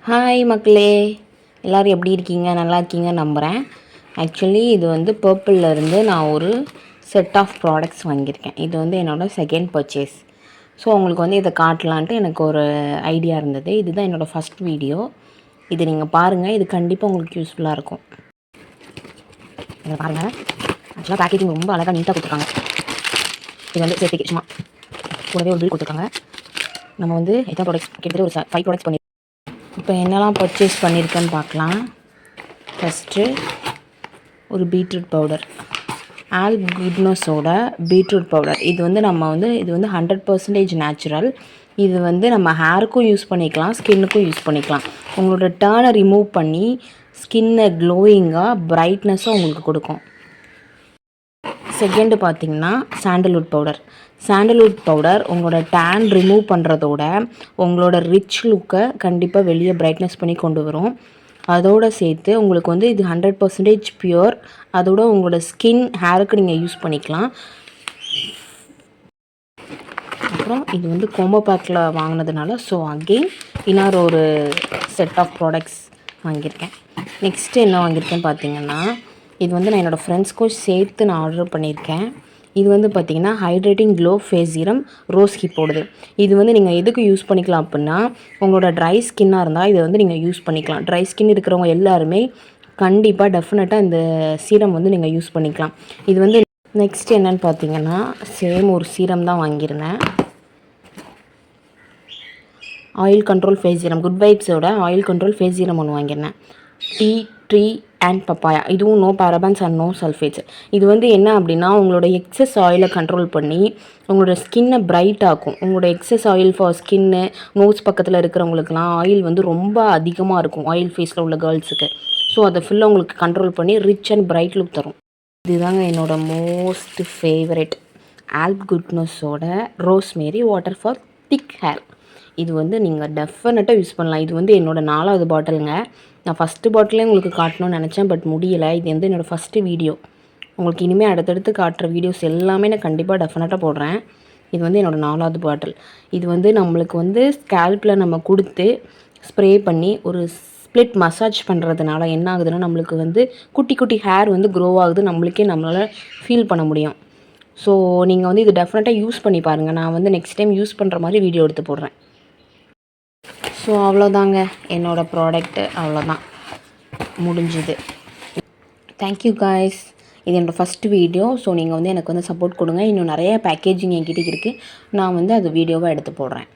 Hi மக்களே, எல்லோரும் எப்படி இருக்கீங்க? நல்லா இருக்கீங்க நம்புகிறேன். ஆக்சுவலி இது வந்து பர்பிள்லேருந்து நான் ஒரு செட் ஆஃப் ப்ராடக்ட்ஸ் வாங்கியிருக்கேன். இது வந்து என்னோடய செகண்ட் பர்ச்சேஸ். ஸோ உங்களுக்கு வந்து இதை காட்டலான்ட்டு எனக்கு ஒரு ஐடியா இருந்தது. இதுதான் என்னோடய ஃபஸ்ட் வீடியோ. இது நீங்கள் பாருங்கள், இது கண்டிப்பாக உங்களுக்கு யூஸ்ஃபுல்லாக இருக்கும். இதை பாருங்கள், ஆக்சுவலாக பேக்கேஜிங் ரொம்ப அழகாக நீட்டாக கொடுத்துருக்காங்க. இது வந்து சேஃப்டிக்கு சும்மா கூடவே ஒரு பில் கொடுத்துருக்காங்க. நம்ம வந்து எத்தனை ப்ராடக்ட்ஸ் கிட்டத்தட்ட ஒரு 5 ப்ராடக்ட்ஸ் பண்ணி இப்போ என்னெல்லாம் பர்ச்சேஸ் பண்ணியிருக்கேன்னு பார்க்கலாம். ஃபஸ்ட்டு ஒரு பீட்ரூட் பவுடர், ஆல் குட்னஸோட பீட்ரூட் பவுடர். இது வந்து இது வந்து 100% நேச்சுரல். இது வந்து நம்ம ஹேருக்கும் யூஸ் பண்ணிக்கலாம், ஸ்கின்னுக்கும் யூஸ் பண்ணிக்கலாம். உங்களோட டர்னை ரிமூவ் பண்ணி ஸ்கின்னை க்ளோயிங்காக பிரைட்னஸாக உங்களுக்கு கொடுக்கும். செகண்டு பார்த்திங்கன்னா சாண்டல்வுட் பவுடர். சாண்டல்வுட் பவுடர் உங்களோட டேன் ரிமூவ் பண்ணுறதோட உங்களோட ரிச் லுக்கை கண்டிப்பாக வெளியே பிரைட்னஸ் பண்ணி கொண்டு வரும். அதோடு சேர்த்து உங்களுக்கு வந்து இது 100% பியூர். அதோட உங்களோட ஸ்கின் ஹேருக்கு நீங்கள் யூஸ் பண்ணிக்கலாம். அப்புறம் இது வந்து கோம்போ பேக்கில் வாங்கினதுனால ஸோ அகெயின் இன்னொரு ஒரு செட் ஆஃப் ப்ராடக்ட்ஸ் வாங்கியிருக்கேன். நெக்ஸ்ட்டு என்ன வாங்கியிருக்கேன்னு பார்த்தீங்கன்னா, இது வந்து நான் என்னோடய ஃப்ரெண்ட்ஸ்க்கும் சேர்த்து நான் ஆர்டர் பண்ணியிருக்கேன். இது வந்து பார்த்திங்கன்னா hydrating glow face serum rose ஹிப்போடது. இது வந்து நீங்கள் எதுக்கு யூஸ் பண்ணிக்கலாம் அப்படின்னா, உங்களோட ட்ரை ஸ்கின்னாக இருந்தால் இதை வந்து நீங்கள் யூஸ் பண்ணிக்கலாம். ட்ரை ஸ்கின் இருக்கிறவங்க எல்லாருமே கண்டிப்பாக டெஃபினட்டாக இந்த சீரம் வந்து நீங்கள் யூஸ் பண்ணிக்கலாம். இது வந்து நெக்ஸ்ட் என்னென்னு பார்த்தீங்கன்னா, சேம் ஒரு சீரம் தான் வாங்கியிருந்தேன். Oil control face serum, good வைப்ஸோட ஆயில் கண்ட்ரோல் ஃபேஸ் சீரம் ஒன்று வாங்கியிருந்தேன். Tree and papaya. இதுவும் no parabens and no sulphates. இது வந்து என்ன அப்படின்னா, உங்களோட எக்ஸஸ் ஆயிலை கண்ட்ரோல் பண்ணி உங்களோட ஸ்கின்னை பிரைட் ஆக்கும். உங்களோட excess oil for skin, nose பக்கத்தில் இருக்கிறவங்களுக்குலாம் ஆயில் வந்து ரொம்ப அதிகமாக இருக்கும், ஆயில் ஃபேஸில் உள்ள கேர்ள்ஸுக்கு. ஸோ அதை ஃபுல்லாக உங்களுக்கு கண்ட்ரோல் பண்ணி ரிச் அண்ட் பிரைட் லுக் தரும். இதுதாங்க என்னோடய மோஸ்ட் ஃபேவரட் ஆல்ப் குட்னஸோட rosemary water for thick hair. இது வந்து நீங்கள் டெஃபினட்டாக யூஸ் பண்ணலாம். இது வந்து என்னோடய 4வது பாட்டிலுங்க. நான் ஃபஸ்ட்டு பாட்டிலே உங்களுக்கு காட்டணும்னு நினச்சேன், பட் முடியலை. இது வந்து என்னோடய ஃபஸ்ட்டு வீடியோ. உங்களுக்கு இனிமேல் அடுத்தடுத்து காட்டுற வீடியோஸ் எல்லாமே நான் கண்டிப்பாக டெஃபினட்டாக போடுறேன். இது வந்து என்னோடய 4வது பாட்டில். இது வந்து நம்மளுக்கு வந்து ஸ்கேல்பில் நம்ம கொடுத்து ஸ்ப்ரே பண்ணி ஒரு ஸ்ப்ளிட் மசாஜ் பண்ணுறதுனால என்ன ஆகுதுன்னா, நம்மளுக்கு வந்து குட்டி குட்டி ஹேர் வந்து க்ரோ ஆகுது, நம்மளால் ஃபீல் பண்ண முடியும். ஸோ நீங்கள் வந்து இது டெஃபினட்டாக யூஸ் பண்ணி பாருங்கள். நான் வந்து நெக்ஸ்ட் டைம் யூஸ் பண்ணுற மாதிரி வீடியோ எடுத்து போடுறேன். ஸோ அவ்வளோதாங்க, என்னோடய ப்ராடக்ட்டு அவ்வளோதான், முடிஞ்சுது. Thank you guys. இது என்னோடய ஃபஸ்ட்டு வீடியோ. ஸோ நீங்கள் வந்து எனக்கு வந்து சப்போர்ட் கொடுங்க. இன்னும் நிறைய பேக்கேஜிங் என்கிட்ட இருக்குது. நான் வந்து அது வீடியோவாக எடுத்து போடுறேன்.